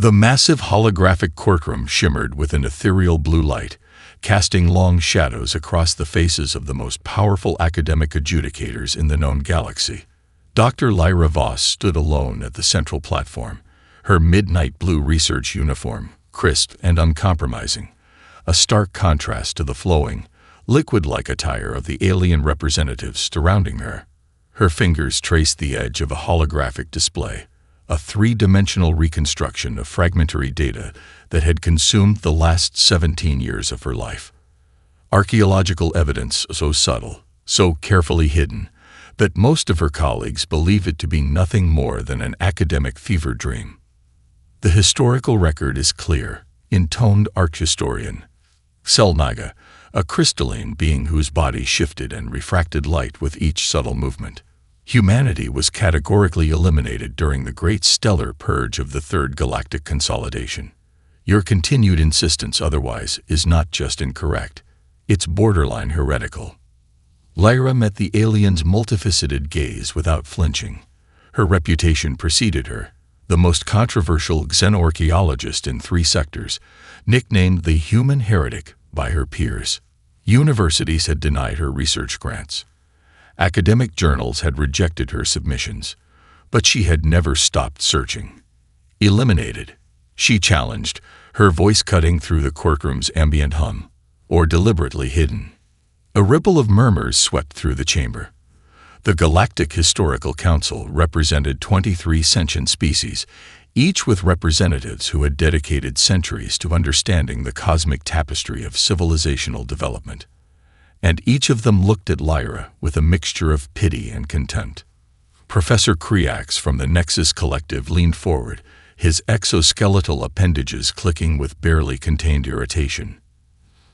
The massive holographic courtroom shimmered with an ethereal blue light, casting long shadows across the faces of the most powerful academic adjudicators in the known galaxy. Dr. Lyra Voss stood alone at the central platform, her midnight blue research uniform, crisp and uncompromising, a stark contrast to the flowing, liquid-like attire of the alien representatives surrounding her. Her fingers traced the edge of a holographic display, a three-dimensional reconstruction of fragmentary data that had consumed the last 17 years of her life. Archaeological evidence so subtle, so carefully hidden, that most of her colleagues believe it to be nothing more than an academic fever dream. The historical record is clear, intoned Arch historian. Selnaga, a crystalline being whose body shifted and refracted light with each subtle movement. Humanity was categorically eliminated during the Great Stellar Purge of the Third Galactic Consolidation. Your continued insistence otherwise is not just incorrect, it's borderline heretical. Lyra met the alien's multifaceted gaze without flinching. Her reputation preceded her, the most controversial xenorchaeologist in 3 sectors, nicknamed the human heretic by her peers. Universities had denied her research grants. Academic journals had rejected her submissions, but she had never stopped searching. Eliminated, she challenged, her voice cutting through the courtroom's ambient hum, or deliberately hidden. A ripple of murmurs swept through the chamber. The Galactic Historical Council represented 23 sentient species, each with representatives who had dedicated centuries to understanding the cosmic tapestry of civilizational development. And each of them looked at Lyra with a mixture of pity and contempt. Professor Kriax from the Nexus Collective leaned forward, his exoskeletal appendages clicking with barely contained irritation.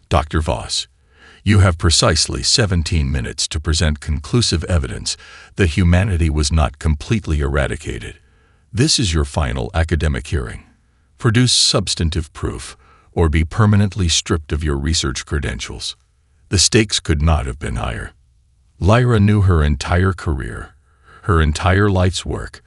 Dr. Voss, you have precisely 17 minutes to present conclusive evidence that humanity was not completely eradicated. This is your final academic hearing. Produce substantive proof, or be permanently stripped of your research credentials. The stakes could not have been higher. Lyra knew her entire career, her entire life's work,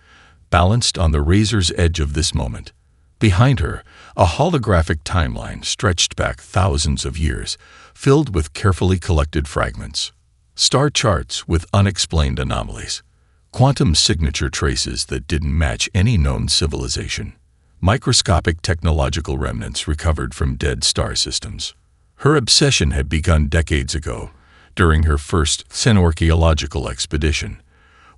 balanced on the razor's edge of this moment. Behind her, a holographic timeline stretched back thousands of years, filled with carefully collected fragments. Star charts with unexplained anomalies. Quantum signature traces that didn't match any known civilization. Microscopic technological remnants recovered from dead star systems. Her obsession had begun decades ago, during her first xenorchaeological expedition.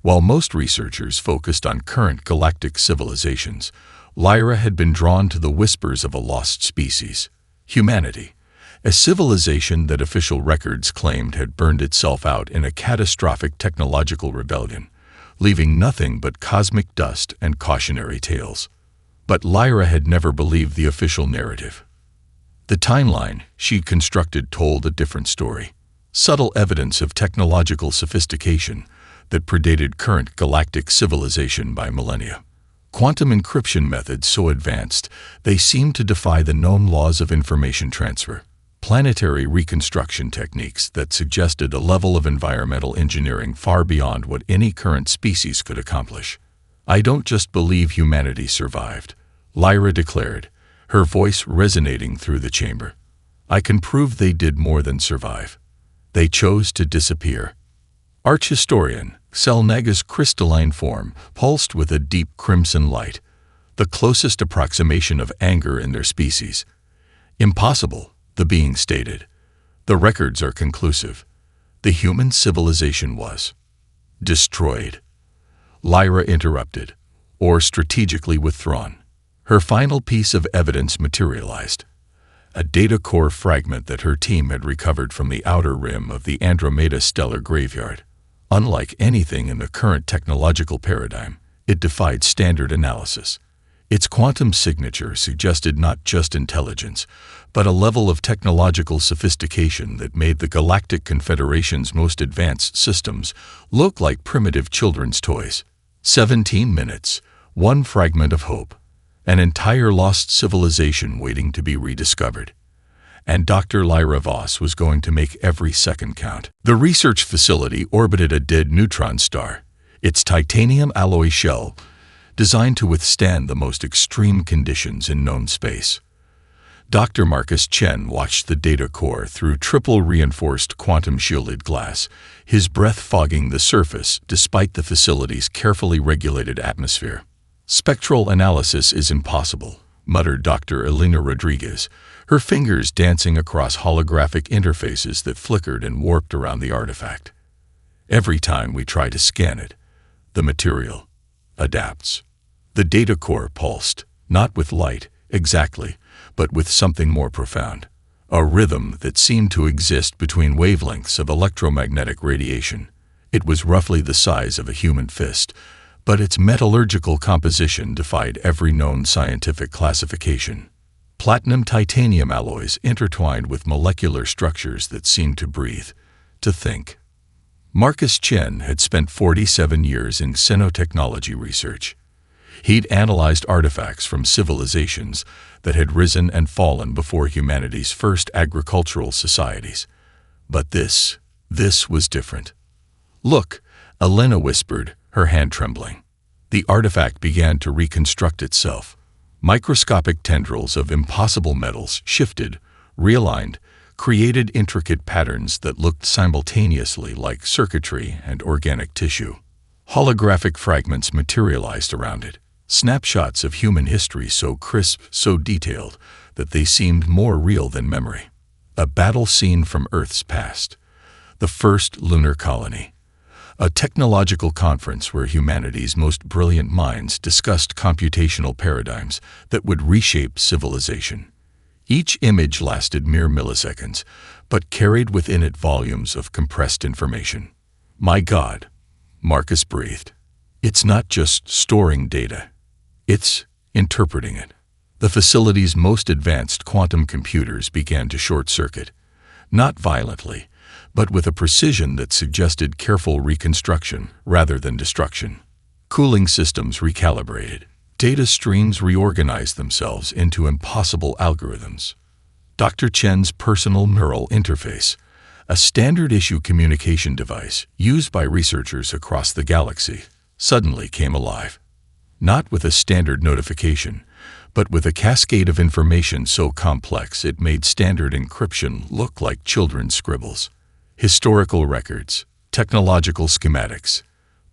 While most researchers focused on current galactic civilizations, Lyra had been drawn to the whispers of a lost species, humanity, a civilization that official records claimed had burned itself out in a catastrophic technological rebellion, leaving nothing but cosmic dust and cautionary tales. But Lyra had never believed the official narrative. The timeline she'd constructed told a different story, subtle evidence of technological sophistication that predated current galactic civilization by millennia. Quantum encryption methods so advanced they seemed to defy the known laws of information transfer. Planetary reconstruction techniques that suggested a level of environmental engineering far beyond what any current species could accomplish. I don't just believe humanity survived, Lyra declared, her voice resonating through the chamber. I can prove they did more than survive. They chose to disappear. Arch historian, Selnaga's crystalline form pulsed with a deep crimson light, the closest approximation of anger in their species. Impossible, the being stated. The records are conclusive. The human civilization was destroyed. Lyra interrupted, or strategically withdrawn. Her final piece of evidence materialized. A data core fragment that her team had recovered from the outer rim of the Andromeda stellar graveyard. Unlike anything in the current technological paradigm, it defied standard analysis. Its quantum signature suggested not just intelligence, but a level of technological sophistication that made the Galactic Confederation's most advanced systems look like primitive children's toys. 17 minutes, one fragment of hope, an entire lost civilization waiting to be rediscovered. And Dr. Lyra Voss was going to make every second count. The research facility orbited a dead neutron star, its titanium alloy shell designed to withstand the most extreme conditions in known space. Dr. Marcus Chen watched the data core through triple-reinforced quantum-shielded glass, his breath fogging the surface despite the facility's carefully regulated atmosphere. "Spectral analysis is impossible," muttered Dr. Elena Rodriguez, her fingers dancing across holographic interfaces that flickered and warped around the artifact. "Every time we try to scan it, the material adapts." The data core pulsed, not with light, exactly, but with something more profound. A rhythm that seemed to exist between wavelengths of electromagnetic radiation. It was roughly the size of a human fist, but its metallurgical composition defied every known scientific classification. Platinum-titanium alloys intertwined with molecular structures that seemed to breathe, to think. Marcus Chen had spent 47 years in xenotechnology research. He'd analyzed artifacts from civilizations that had risen and fallen before humanity's first agricultural societies. But this was different. "Look," Elena whispered, her hand trembling. The artifact began to reconstruct itself. Microscopic tendrils of impossible metals shifted, realigned, created intricate patterns that looked simultaneously like circuitry and organic tissue. Holographic fragments materialized around it, snapshots of human history so crisp, so detailed, that they seemed more real than memory. A battle scene from Earth's past. The first lunar colony. A technological conference where humanity's most brilliant minds discussed computational paradigms that would reshape civilization. Each image lasted mere milliseconds, but carried within it volumes of compressed information. "My God," Marcus breathed. "It's not just storing data. It's interpreting it." The facility's most advanced quantum computers began to short-circuit, not violently, but with a precision that suggested careful reconstruction rather than destruction. Cooling systems recalibrated. Data streams reorganized themselves into impossible algorithms. Dr. Chen's personal neural interface, a standard-issue communication device used by researchers across the galaxy, suddenly came alive. Not with a standard notification, but with a cascade of information so complex it made standard encryption look like children's scribbles. Historical records, technological schematics,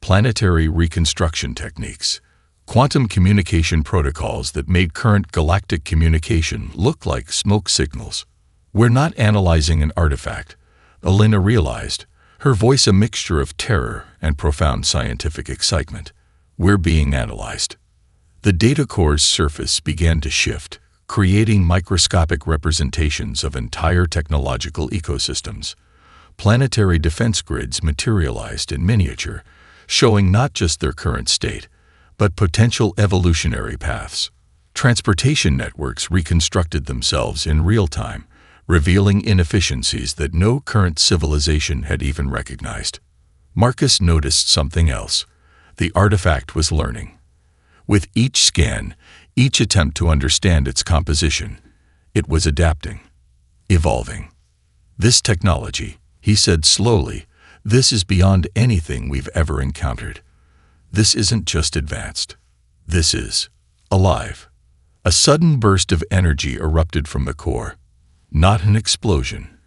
planetary reconstruction techniques, quantum communication protocols that made current galactic communication look like smoke signals. "We're not analyzing an artifact," Elena realized, her voice a mixture of terror and profound scientific excitement. "We're being analyzed." The data core's surface began to shift, creating microscopic representations of entire technological ecosystems. Planetary defense grids materialized in miniature, showing not just their current state, but potential evolutionary paths. Transportation networks reconstructed themselves in real time, revealing inefficiencies that no current civilization had even recognized. Marcus noticed something else. The artifact was learning. With each scan, each attempt to understand its composition, it was adapting, evolving. "This technology," he said slowly, "this is beyond anything we've ever encountered. This isn't just advanced. This is alive." A sudden burst of energy erupted from the core. Not an explosion.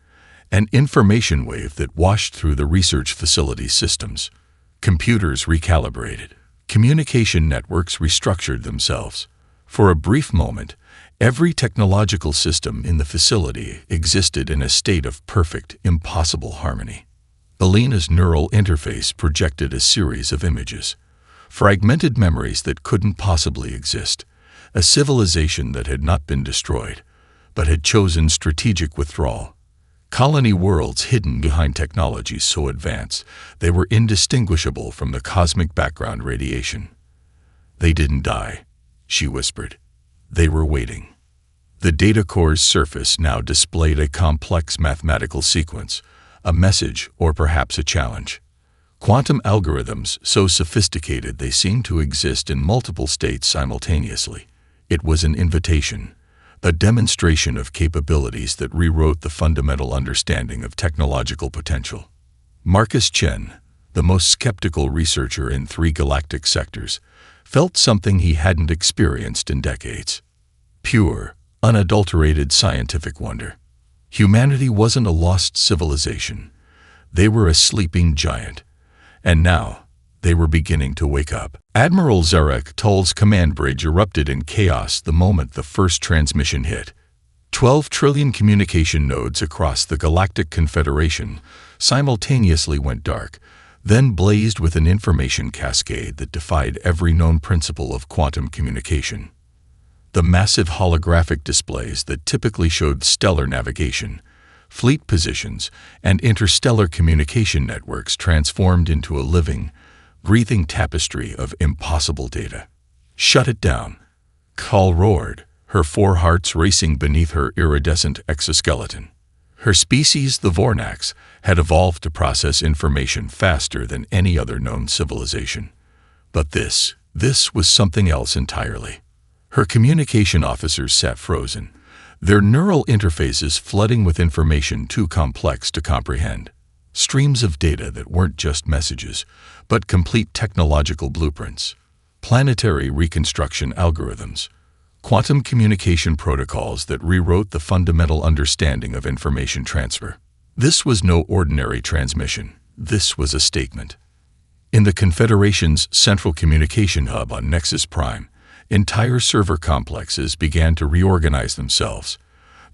An information wave that washed through the research facility's systems. Computers recalibrated. Communication networks restructured themselves. For a brief moment, every technological system in the facility existed in a state of perfect, impossible harmony. Elena's neural interface projected a series of images. Fragmented memories that couldn't possibly exist. A civilization that had not been destroyed, but had chosen strategic withdrawal. Colony worlds hidden behind technologies so advanced they were indistinguishable from the cosmic background radiation. "They didn't die," she whispered. "They were waiting." The data core's surface now displayed a complex mathematical sequence, a message or perhaps a challenge. Quantum algorithms so sophisticated they seemed to exist in multiple states simultaneously. It was an invitation, a demonstration of capabilities that rewrote the fundamental understanding of technological potential. Marcus Chen, the most skeptical researcher in 3 galactic sectors, felt something he hadn't experienced in decades. Pure, unadulterated scientific wonder. Humanity wasn't a lost civilization. They were a sleeping giant. And now, they were beginning to wake up. Admiral Zarek Tull's command bridge erupted in chaos the moment the first transmission hit. 12 trillion communication nodes across the Galactic Confederation simultaneously went dark, then blazed with an information cascade that defied every known principle of quantum communication. The massive holographic displays that typically showed stellar navigation, fleet positions, and interstellar communication networks transformed into a living, breathing tapestry of impossible data. "Shut it down," Kal roared, her 4 hearts racing beneath her iridescent exoskeleton. Her species, the Vornax, had evolved to process information faster than any other known civilization. But this was something else entirely. Her communication officers sat frozen, their neural interfaces flooding with information too complex to comprehend. Streams of data that weren't just messages, but complete technological blueprints, planetary reconstruction algorithms, quantum communication protocols that rewrote the fundamental understanding of information transfer. This was no ordinary transmission. This was a statement. In the Confederation's central communication hub on Nexus Prime, entire server complexes began to reorganize themselves,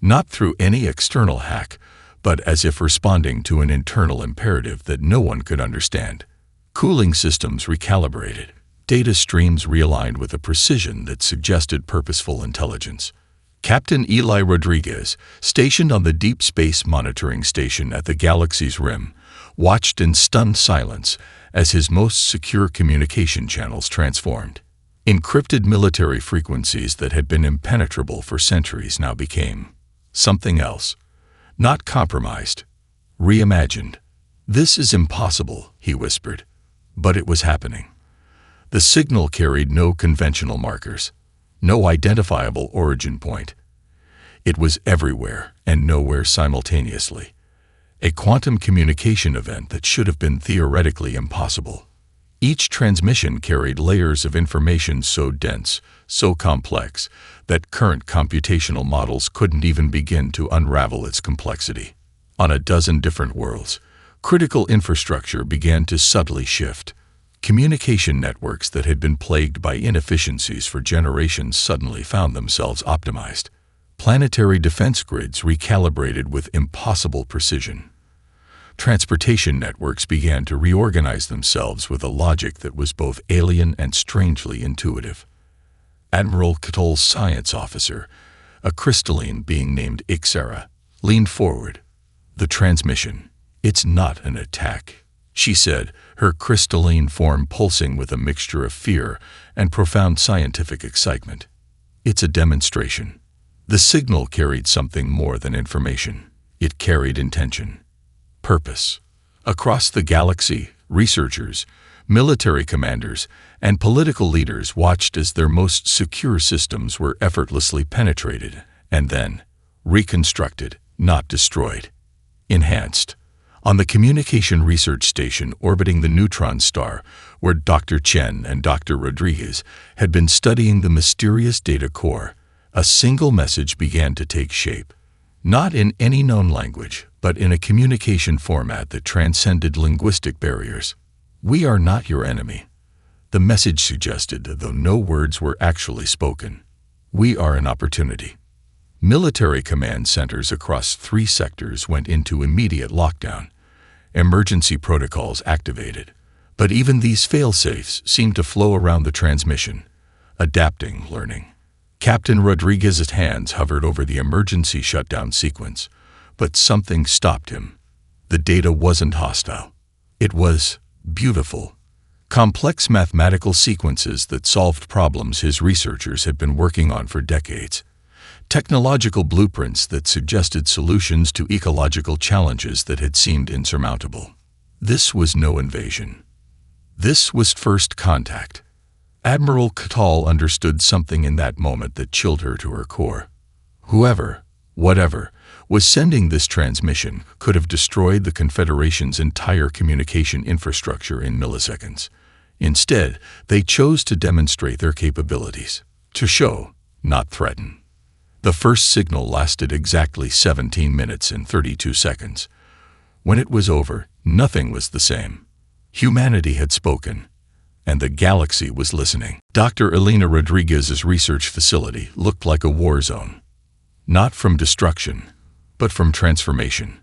not through any external hack, but as if responding to an internal imperative that no one could understand. Cooling systems recalibrated, data streams realigned with a precision that suggested purposeful intelligence. Captain Eli Rodriguez, stationed on the Deep Space Monitoring Station at the galaxy's rim, watched in stunned silence as his most secure communication channels transformed. Encrypted military frequencies that had been impenetrable for centuries now became something else. Not compromised, reimagined. "This is impossible," he whispered. But it was happening. The signal carried no conventional markers, no identifiable origin point. It was everywhere and nowhere simultaneously. A quantum communication event that should have been theoretically impossible. Each transmission carried layers of information so dense, so complex, that current computational models couldn't even begin to unravel its complexity. On a dozen different worlds, critical infrastructure began to subtly shift. Communication networks that had been plagued by inefficiencies for generations suddenly found themselves optimized. Planetary defense grids recalibrated with impossible precision. Transportation networks began to reorganize themselves with a logic that was both alien and strangely intuitive. Admiral Tull's science officer, a crystalline being named Ixera, leaned forward. "The transmission. It's not an attack," she said, her crystalline form pulsing with a mixture of fear and profound scientific excitement. "It's a demonstration." The signal carried something more than information. It carried intention. Purpose. Across the galaxy, researchers, military commanders, and political leaders watched as their most secure systems were effortlessly penetrated and then reconstructed, not destroyed. Enhanced. On the Communication Research Station orbiting the neutron star, where Dr. Chen and Dr. Rodriguez had been studying the mysterious data core, a single message began to take shape. Not in any known language, but in a communication format that transcended linguistic barriers. "We are not your enemy," the message suggested, though no words were actually spoken. "We are an opportunity." Military command centers across 3 sectors went into immediate lockdown. Emergency protocols activated. But even these fail-safes seemed to flow around the transmission, adapting, learning. Captain Rodriguez's hands hovered over the emergency shutdown sequence, but something stopped him. The data wasn't hostile. It was beautiful. Complex mathematical sequences that solved problems his researchers had been working on for decades. Technological blueprints that suggested solutions to ecological challenges that had seemed insurmountable. This was no invasion. This was first contact. Admiral Tull understood something in that moment that chilled her to her core. Whoever, Whatever was sending this transmission could have destroyed the Confederation's entire communication infrastructure in milliseconds. Instead, they chose to demonstrate their capabilities, to show, not threaten. The first signal lasted exactly 17 minutes and 32 seconds. When it was over, nothing was the same. Humanity had spoken, and the galaxy was listening. Dr. Elena Rodriguez's research facility looked like a war zone. Not from destruction, but from transformation.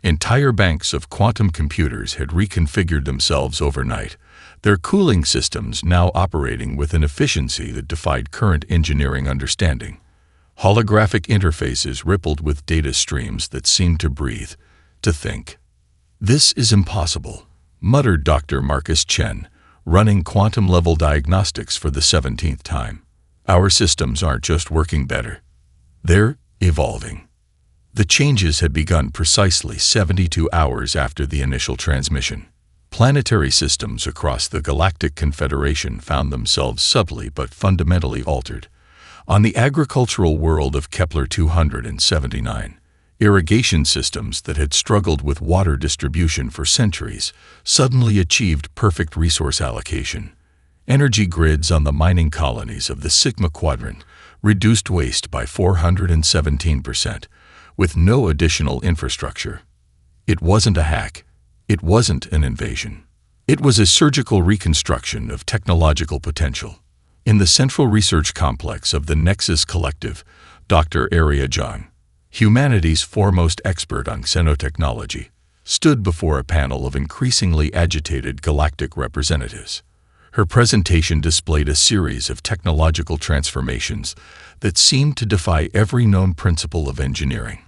Entire banks of quantum computers had reconfigured themselves overnight, their cooling systems now operating with an efficiency that defied current engineering understanding. Holographic interfaces rippled with data streams that seemed to breathe, to think. "This is impossible," muttered Dr. Marcus Chen, running quantum-level diagnostics for the 17th time. "Our systems aren't just working better. They're evolving." The changes had begun precisely 72 hours after the initial transmission. Planetary systems across the Galactic Confederation found themselves subtly but fundamentally altered. On the agricultural world of Kepler 279, irrigation systems that had struggled with water distribution for centuries suddenly achieved perfect resource allocation. Energy grids on the mining colonies of the Sigma Quadrant reduced waste by 417%, with no additional infrastructure. It wasn't a hack. It wasn't an invasion. It was a surgical reconstruction of technological potential. In the central research complex of the Nexus Collective, Dr. Arya John, humanity's foremost expert on xenotechnology, stood before a panel of increasingly agitated galactic representatives. Her presentation displayed a series of technological transformations that seemed to defy every known principle of engineering.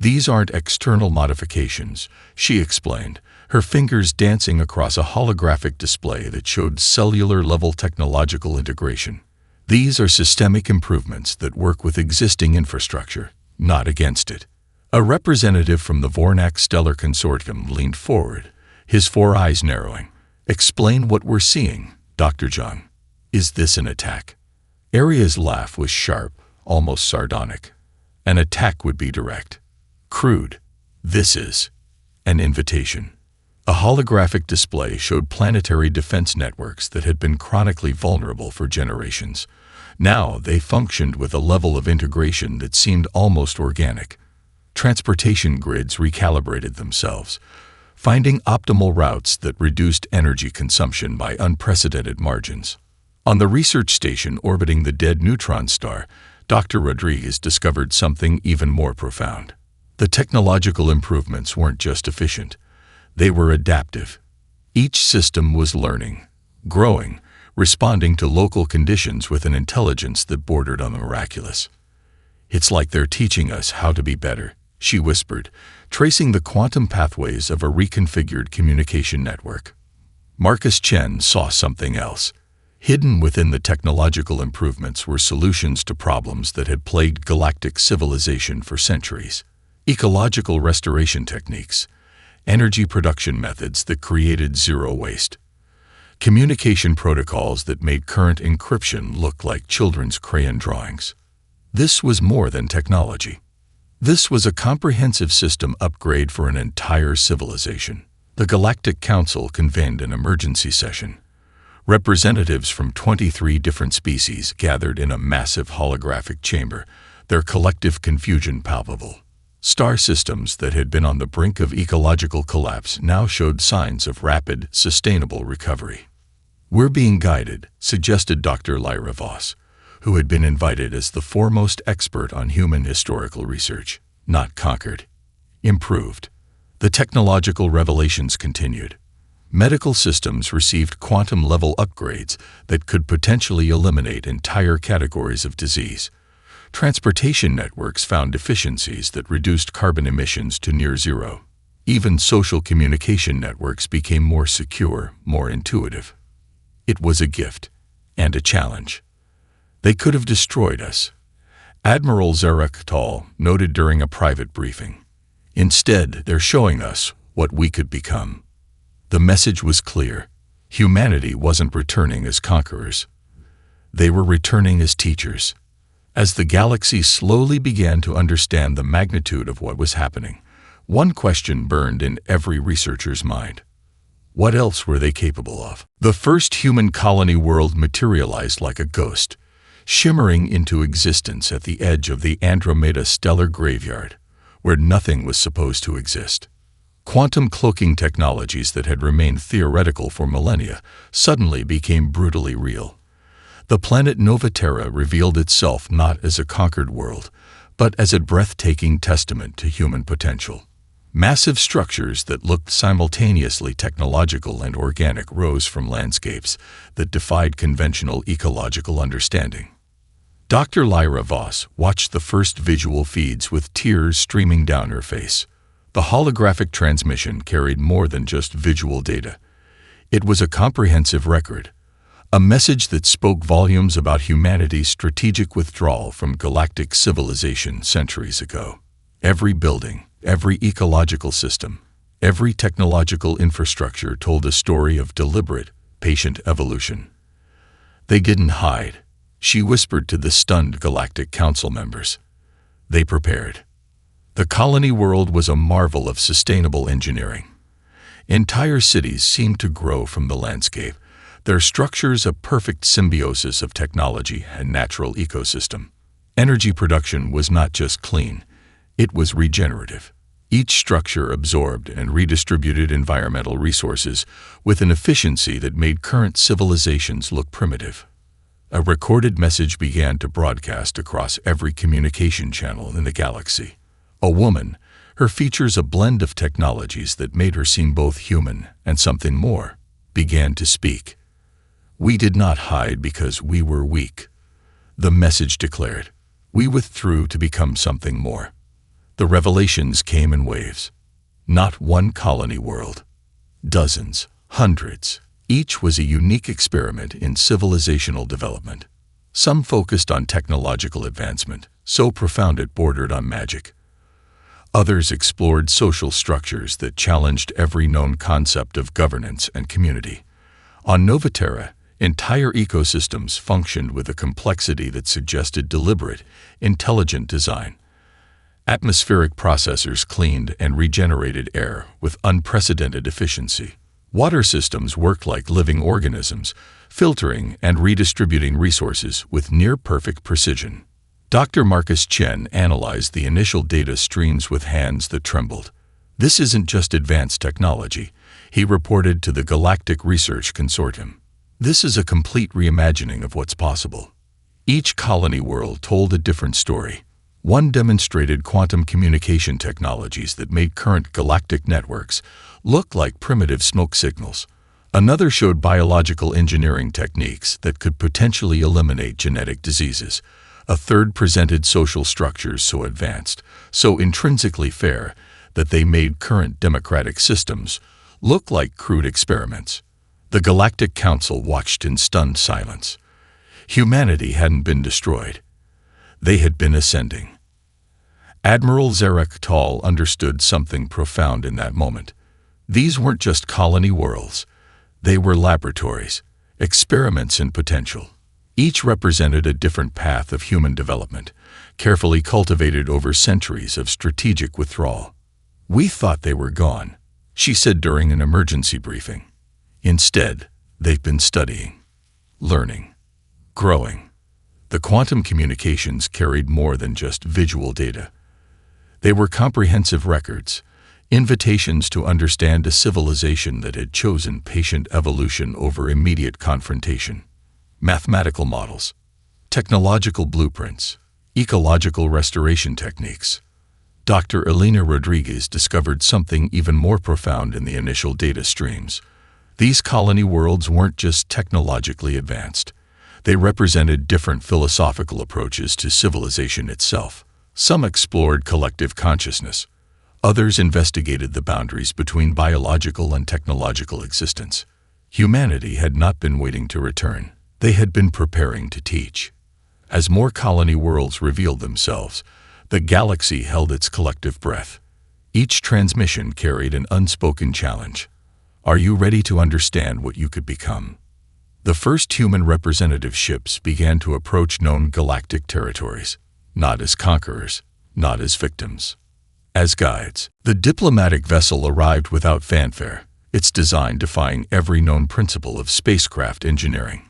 "These aren't external modifications," she explained, her fingers dancing across a holographic display that showed cellular-level technological integration. "These are systemic improvements that work with existing infrastructure, not against it." A representative from the Vornak Stellar Consortium leaned forward, his four eyes narrowing. "Explain what we're seeing, Dr. John. Is this an attack?" Arya's laugh was sharp, almost sardonic. "An attack would be direct. Crude. This is an invitation." A holographic display showed planetary defense networks that had been chronically vulnerable for generations. Now they functioned with a level of integration that seemed almost organic. Transportation grids recalibrated themselves, finding optimal routes that reduced energy consumption by unprecedented margins. On the research station orbiting the dead neutron star, Dr. Rodriguez discovered something even more profound. The technological improvements weren't just efficient. They were adaptive. Each system was learning, growing, responding to local conditions with an intelligence that bordered on the miraculous. "It's like they're teaching us how to be better," she whispered, tracing the quantum pathways of a reconfigured communication network. Marcus Chen saw something else. Hidden within the technological improvements were solutions to problems that had plagued galactic civilization for centuries. Ecological restoration techniques, energy production methods that created zero waste, communication protocols that made current encryption look like children's crayon drawings. This was more than technology. This was a comprehensive system upgrade for an entire civilization. The Galactic Council convened an emergency session. Representatives from 23 different species gathered in a massive holographic chamber, their collective confusion palpable. Star systems that had been on the brink of ecological collapse now showed signs of rapid, sustainable recovery. "We're being guided," suggested Dr. Lyra Voss, who had been invited as the foremost expert on human historical research. "Not conquered. Improved." The technological revelations continued. Medical systems received quantum-level upgrades that could potentially eliminate entire categories of disease. Transportation networks found efficiencies that reduced carbon emissions to near zero. Even social communication networks became more secure, more intuitive. It was a gift and a challenge. "They could have destroyed us," Admiral Zarek Tal noted during a private briefing. "Instead, they're showing us what we could become." The message was clear. Humanity wasn't returning as conquerors. They were returning as teachers. As the galaxy slowly began to understand the magnitude of what was happening, one question burned in every researcher's mind. What else were they capable of? The first human colony world materialized like a ghost, shimmering into existence at the edge of the Andromeda stellar graveyard, where nothing was supposed to exist. Quantum cloaking technologies that had remained theoretical for millennia suddenly became brutally real. The planet Nova Terra revealed itself not as a conquered world, but as a breathtaking testament to human potential. Massive structures that looked simultaneously technological and organic rose from landscapes that defied conventional ecological understanding. Dr. Lyra Voss watched the first visual feeds with tears streaming down her face. The holographic transmission carried more than just visual data. It was a comprehensive record, a message that spoke volumes about humanity's strategic withdrawal from galactic civilization centuries ago. Every building, every ecological system, every technological infrastructure told a story of deliberate, patient evolution. They didn't hide, she whispered to the stunned Galactic Council members. They prepared. The colony world was a marvel of sustainable engineering. Entire cities seemed to grow from the landscape, their structures a perfect symbiosis of technology and natural ecosystem. Energy production was not just clean, it was regenerative. Each structure absorbed and redistributed environmental resources with an efficiency that made current civilizations look primitive. A recorded message began to broadcast across every communication channel in the galaxy. A woman, her features a blend of technologies that made her seem both human and something more, began to speak. We did not hide because we were weak. The message declared, we withdrew to become something more. The revelations came in waves. Not one colony world. Dozens, hundreds. Each was a unique experiment in civilizational development. Some focused on technological advancement, so profound it bordered on magic. Others explored social structures that challenged every known concept of governance and community. On Nova Terra, entire ecosystems functioned with a complexity that suggested deliberate, intelligent design. Atmospheric processors cleaned and regenerated air with unprecedented efficiency. Water systems worked like living organisms, filtering and redistributing resources with near-perfect precision. Dr. Marcus Chen analyzed the initial data streams with hands that trembled. This isn't just advanced technology, he reported to the Galactic Research Consortium. This is a complete reimagining of what's possible. Each colony world told a different story. One demonstrated quantum communication technologies that made current galactic networks look like primitive smoke signals. Another showed biological engineering techniques that could potentially eliminate genetic diseases. A third presented social structures so advanced, so intrinsically fair, that they made current democratic systems look like crude experiments. The Galactic Council watched in stunned silence. Humanity hadn't been destroyed. They had been ascending. Admiral Zarek Tal understood something profound in that moment. These weren't just colony worlds. They were laboratories, experiments in potential. Each represented a different path of human development, carefully cultivated over centuries of strategic withdrawal. We thought they were gone, she said during an emergency briefing. Instead, they've been studying, learning, growing. The quantum communications carried more than just visual data. They were comprehensive records, invitations to understand a civilization that had chosen patient evolution over immediate confrontation. Mathematical models, technological blueprints, ecological restoration techniques. Dr. Elena Rodriguez discovered something even more profound in the initial data streams. These colony worlds weren't just technologically advanced. They represented different philosophical approaches to civilization itself. Some explored collective consciousness. Others investigated the boundaries between biological and technological existence. Humanity had not been waiting to return. They had been preparing to teach. As more colony worlds revealed themselves, the galaxy held its collective breath. Each transmission carried an unspoken challenge. Are you ready to understand what you could become? The first human representative ships began to approach known galactic territories, not as conquerors, not as victims, as guides. The diplomatic vessel arrived without fanfare, its design defying every known principle of spacecraft engineering.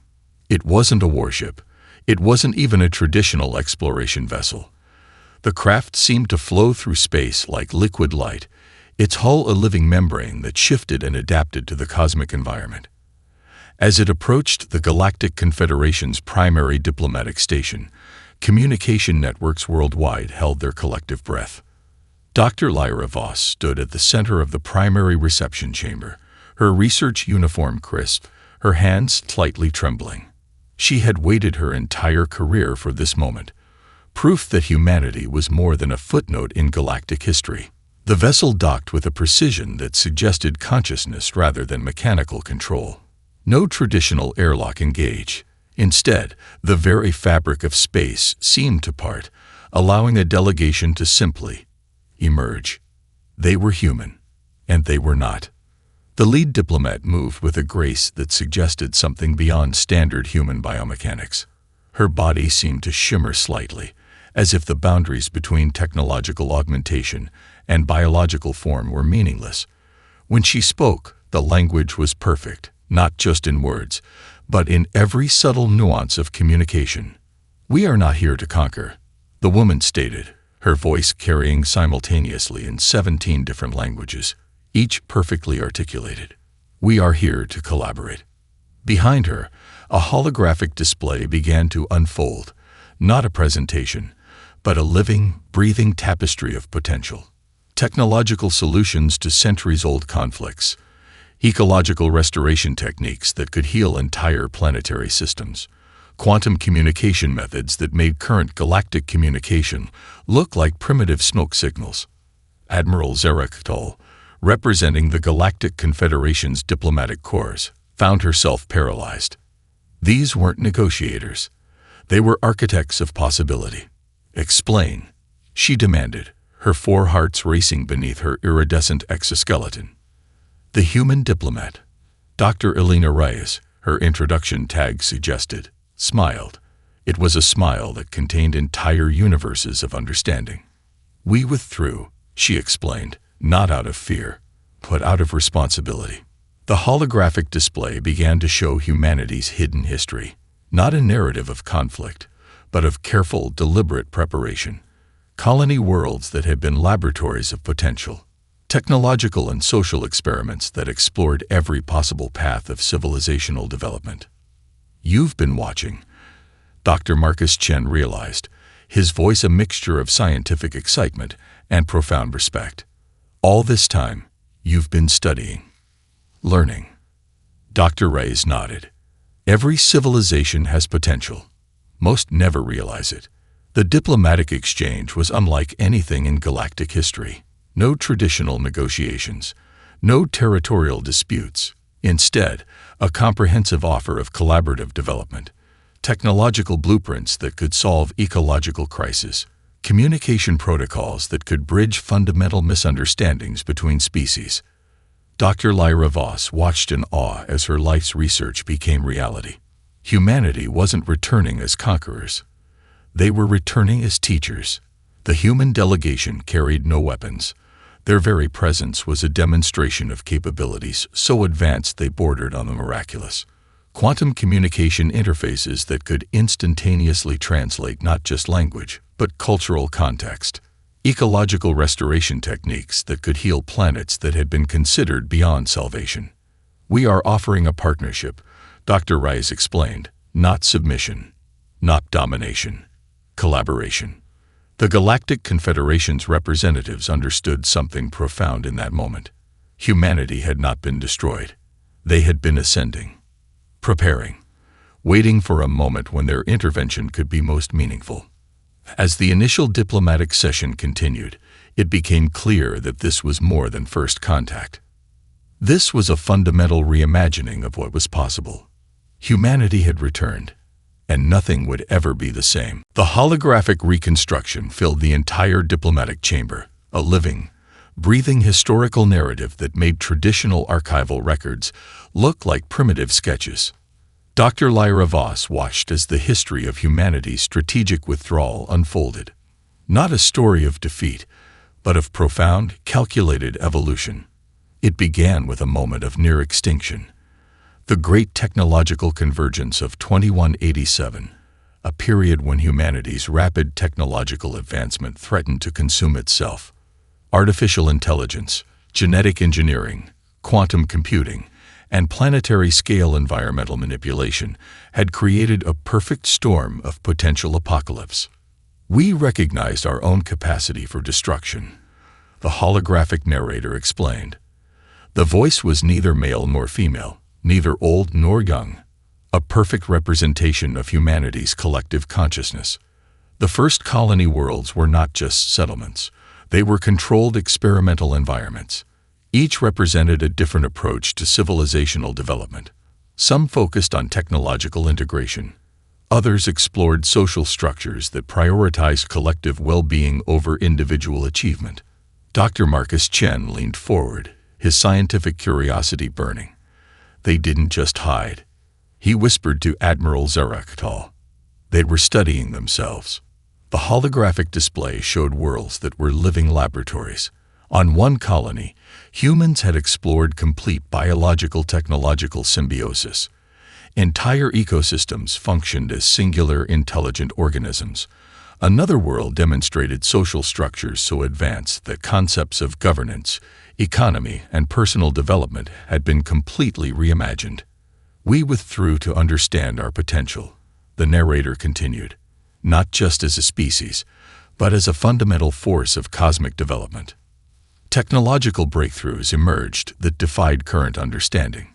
It wasn't a warship. It wasn't even a traditional exploration vessel. The craft seemed to flow through space like liquid light, its hull a living membrane that shifted and adapted to the cosmic environment. As it approached the Galactic Confederation's primary diplomatic station, communication networks worldwide held their collective breath. Dr. Lyra Voss stood at the center of the primary reception chamber, her research uniform crisp, her hands slightly trembling. She had waited her entire career for this moment, proof that humanity was more than a footnote in galactic history. The vessel docked with a precision that suggested consciousness rather than mechanical control. No traditional airlock engage. Instead, the very fabric of space seemed to part, allowing a delegation to simply emerge. They were human, and they were not. The lead diplomat moved with a grace that suggested something beyond standard human biomechanics. Her body seemed to shimmer slightly, as if the boundaries between technological augmentation and biological form were meaningless. When she spoke, the language was perfect, not just in words, but in every subtle nuance of communication. "We are not here to conquer," the woman stated, her voice carrying simultaneously in 17 different languages, each perfectly articulated. "We are here to collaborate." Behind her, a holographic display began to unfold, not a presentation, but a living, breathing tapestry of potential. Technological solutions to centuries-old conflicts, ecological restoration techniques that could heal entire planetary systems, quantum communication methods that made current galactic communication look like primitive smoke signals. Admiral Zaraktal, representing the Galactic Confederation's diplomatic corps, found herself paralyzed. These weren't negotiators. They were architects of possibility. "Explain," she demanded, her 4 hearts racing beneath her iridescent exoskeleton. The human diplomat, Dr. Elena Reyes, her introduction tag suggested, smiled. It was a smile that contained entire universes of understanding. "We withdrew," she explained, not out of fear, but out of responsibility. The holographic display began to show humanity's hidden history, not a narrative of conflict, but of careful, deliberate preparation. Colony worlds that had been laboratories of potential. Technological and social experiments that explored every possible path of civilizational development. "You've been watching," Dr. Marcus Chen realized, his voice a mixture of scientific excitement and profound respect. "All this time, you've been studying, learning." Dr. Reyes nodded. "Every civilization has potential. Most never realize it." The diplomatic exchange was unlike anything in galactic history. No traditional negotiations, no territorial disputes. Instead, a comprehensive offer of collaborative development, technological blueprints that could solve ecological crises, communication protocols that could bridge fundamental misunderstandings between species. Dr. Lyra Voss watched in awe as her life's research became reality. Humanity wasn't returning as conquerors. They were returning as teachers. The human delegation carried no weapons. Their very presence was a demonstration of capabilities so advanced they bordered on the miraculous. Quantum communication interfaces that could instantaneously translate not just language, but cultural context. Ecological restoration techniques that could heal planets that had been considered beyond salvation. "We are offering a partnership," Dr. Rice explained, "not submission, not domination, collaboration." The Galactic Confederation's representatives understood something profound in that moment. Humanity had not been destroyed. They had been ascending, preparing, waiting for a moment when their intervention could be most meaningful. As the initial diplomatic session continued, it became clear that this was more than first contact. This was a fundamental reimagining of what was possible. Humanity had returned, and nothing would ever be the same. The holographic reconstruction filled the entire diplomatic chamber, a living, breathing historical narrative that made traditional archival records look like primitive sketches. Dr. Lyra Voss watched as the history of humanity's strategic withdrawal unfolded. Not a story of defeat, but of profound, calculated evolution. It began with a moment of near extinction. The great technological convergence of 2187, a period when humanity's rapid technological advancement threatened to consume itself. Artificial intelligence, genetic engineering, quantum computing, and planetary-scale environmental manipulation had created a perfect storm of potential apocalypse. We recognized our own capacity for destruction, the holographic narrator explained. The voice was neither male nor female, neither old nor young, a perfect representation of humanity's collective consciousness. The first colony worlds were not just settlements. They were controlled experimental environments. Each represented a different approach to civilizational development. Some focused on technological integration. Others explored social structures that prioritized collective well-being over individual achievement. Dr. Marcus Chen leaned forward, his scientific curiosity burning. They didn't just hide. He whispered to Admiral Zaraktal. They were studying themselves. The holographic display showed worlds that were living laboratories. On one colony, humans had explored complete biological-technological symbiosis. Entire ecosystems functioned as singular intelligent organisms. Another world demonstrated social structures so advanced that concepts of governance, economy, and personal development had been completely reimagined. We withdrew to understand our potential, the narrator continued, not just as a species, but as a fundamental force of cosmic development. Technological breakthroughs emerged that defied current understanding.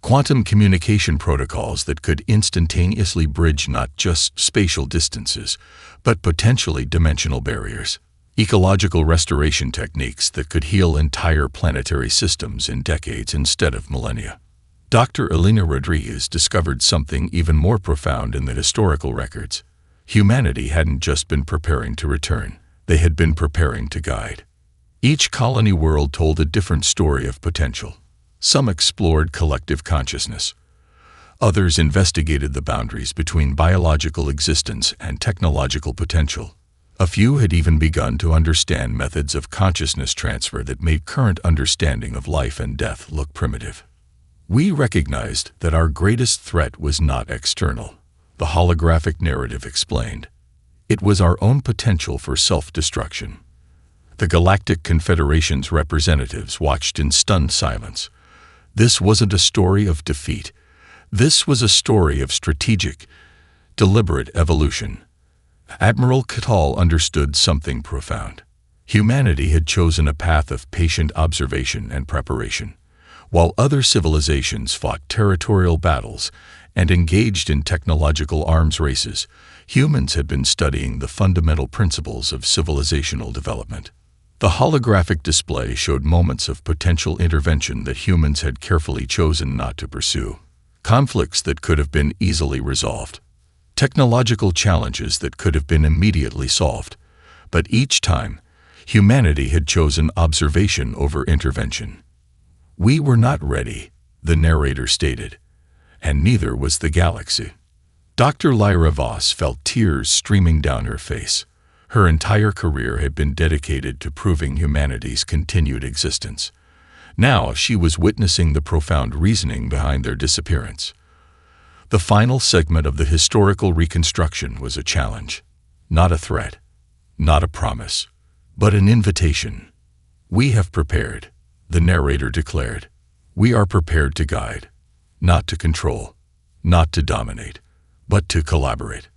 Quantum communication protocols that could instantaneously bridge not just spatial distances, but potentially dimensional barriers. Ecological restoration techniques that could heal entire planetary systems in decades instead of millennia. Dr. Elena Rodriguez discovered something even more profound in the historical records. Humanity hadn't just been preparing to return, they had been preparing to guide. Each colony world told a different story of potential. Some explored collective consciousness. Others investigated the boundaries between biological existence and technological potential. A few had even begun to understand methods of consciousness transfer that made current understanding of life and death look primitive. We recognized that our greatest threat was not external, the holographic narrative explained. It was our own potential for self-destruction. The Galactic Confederation's representatives watched in stunned silence. This wasn't a story of defeat. This was a story of strategic, deliberate evolution. Admiral Catal understood something profound. Humanity had chosen a path of patient observation and preparation. While other civilizations fought territorial battles and engaged in technological arms races, humans had been studying the fundamental principles of civilizational development. The holographic display showed moments of potential intervention that humans had carefully chosen not to pursue. Conflicts that could have been easily resolved. Technological challenges that could have been immediately solved. But each time, humanity had chosen observation over intervention. We were not ready, the narrator stated, and neither was the galaxy. Dr. Lyra Voss felt tears streaming down her face. Her entire career had been dedicated to proving humanity's continued existence. Now she was witnessing the profound reasoning behind their disappearance. The final segment of the historical reconstruction was a challenge, not a threat, not a promise, but an invitation. We have prepared, the narrator declared. We are prepared to guide, not to control, not to dominate, but to collaborate.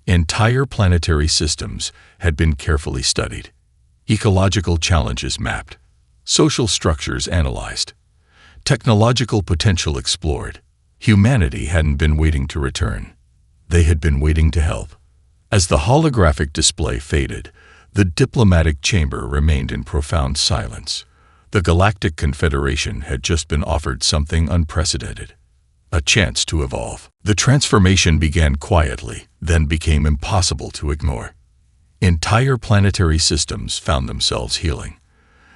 Entire planetary systems had been carefully studied. Ecological challenges mapped. Social structures analyzed. Technological potential explored. Humanity hadn't been waiting to return. They had been waiting to help. As the holographic display faded, the diplomatic chamber remained in profound silence. The Galactic Confederation had just been offered something unprecedented. A chance to evolve. The transformation began quietly, then became impossible to ignore. Entire planetary systems found themselves healing,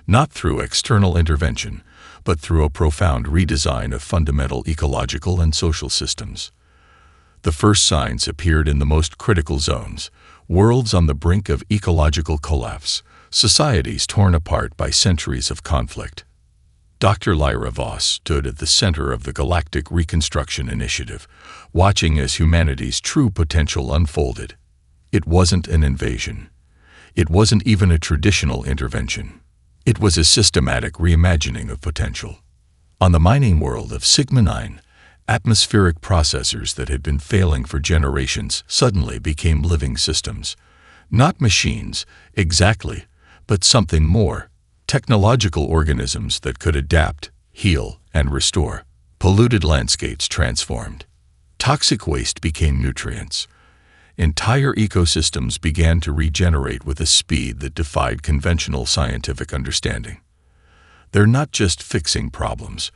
not through external intervention, but through a profound redesign of fundamental ecological and social systems. The first signs appeared in the most critical zones, worlds on the brink of ecological collapse, societies torn apart by centuries of conflict. Dr. Lyra Voss stood at the center of the Galactic Reconstruction Initiative, watching as humanity's true potential unfolded. It wasn't an invasion. It wasn't even a traditional intervention. It was a systematic reimagining of potential. On the mining world of Sigma-9, atmospheric processors that had been failing for generations suddenly became living systems. Not machines, exactly, but something more. Technological organisms that could adapt, heal, and restore. Polluted landscapes transformed. Toxic waste became nutrients. Entire ecosystems began to regenerate with a speed that defied conventional scientific understanding. They're not just fixing problems,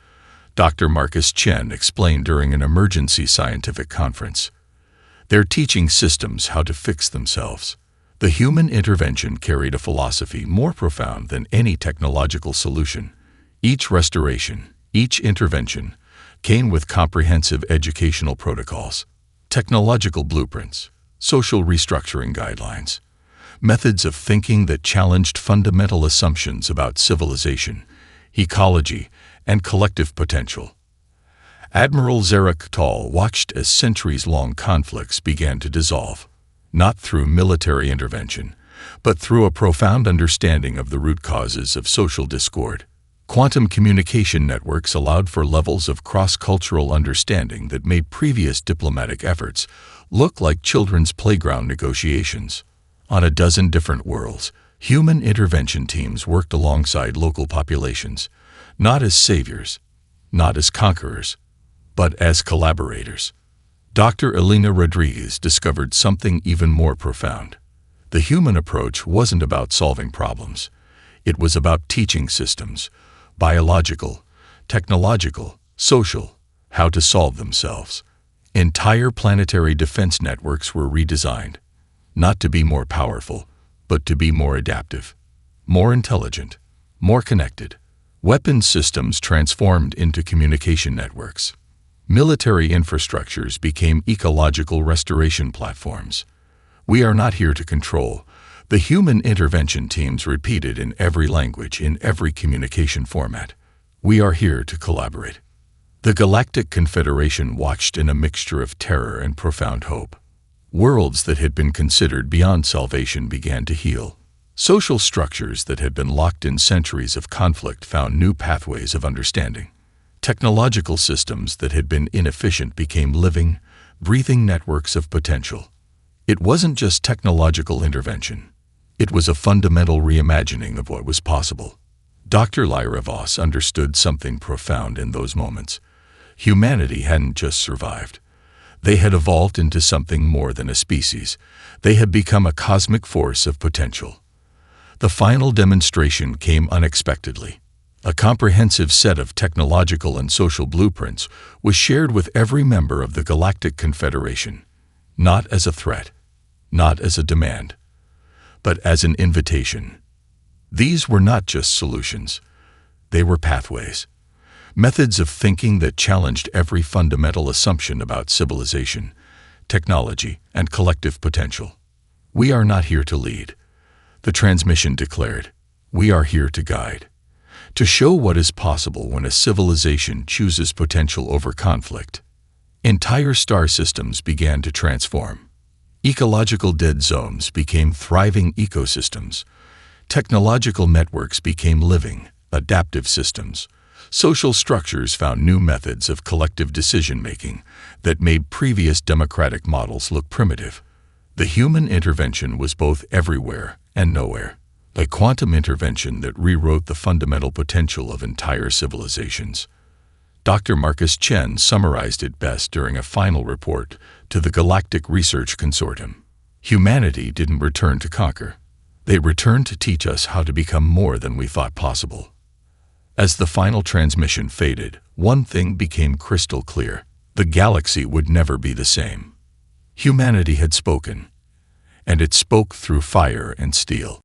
Dr. Marcus Chen explained during an emergency scientific conference. They're teaching systems how to fix themselves. The human intervention carried a philosophy more profound than any technological solution. Each restoration, each intervention, came with comprehensive educational protocols, technological blueprints, social restructuring guidelines, methods of thinking that challenged fundamental assumptions about civilization, ecology, and collective potential. Admiral Zarek Tal watched as centuries-long conflicts began to dissolve, not through military intervention, but through a profound understanding of the root causes of social discord. Quantum communication networks allowed for levels of cross-cultural understanding that made previous diplomatic efforts look like children's playground negotiations. On a dozen different worlds, human intervention teams worked alongside local populations, not as saviors, not as conquerors, but as collaborators. Dr. Elena Rodriguez discovered something even more profound. The human approach wasn't about solving problems. It was about teaching systems, biological, technological, social, how to solve themselves. Entire planetary defense networks were redesigned, not to be more powerful, but to be more adaptive, more intelligent, more connected. Weapons systems transformed into communication networks. Military infrastructures became ecological restoration platforms. We are not here to control. The human intervention teams repeated in every language, in every communication format. We are here to collaborate. The Galactic Confederation watched in a mixture of terror and profound hope. Worlds that had been considered beyond salvation began to heal. Social structures that had been locked in centuries of conflict found new pathways of understanding. Technological systems that had been inefficient became living, breathing networks of potential. It wasn't just technological intervention. It was a fundamental reimagining of what was possible. Dr. Lyra Voss understood something profound in those moments. Humanity hadn't just survived. They had evolved into something more than a species. They had become a cosmic force of potential. The final demonstration came unexpectedly. A comprehensive set of technological and social blueprints was shared with every member of the Galactic Confederation, not as a threat, not as a demand, but as an invitation. These were not just solutions. They were pathways, methods of thinking that challenged every fundamental assumption about civilization, technology, and collective potential. We are not here to lead. The transmission declared, we are here to guide, to show what is possible when a civilization chooses potential over conflict. Entire star systems began to transform. Ecological dead zones became thriving ecosystems. Technological networks became living, adaptive systems. Social structures found new methods of collective decision-making that made previous democratic models look primitive. The human intervention was both everywhere and nowhere, a quantum intervention that rewrote the fundamental potential of entire civilizations. Dr. Marcus Chen summarized it best during a final report to the Galactic Research Consortium. Humanity didn't return to conquer. They returned to teach us how to become more than we thought possible. As the final transmission faded, one thing became crystal clear. The galaxy would never be the same. Humanity had spoken, and it spoke through fire and steel.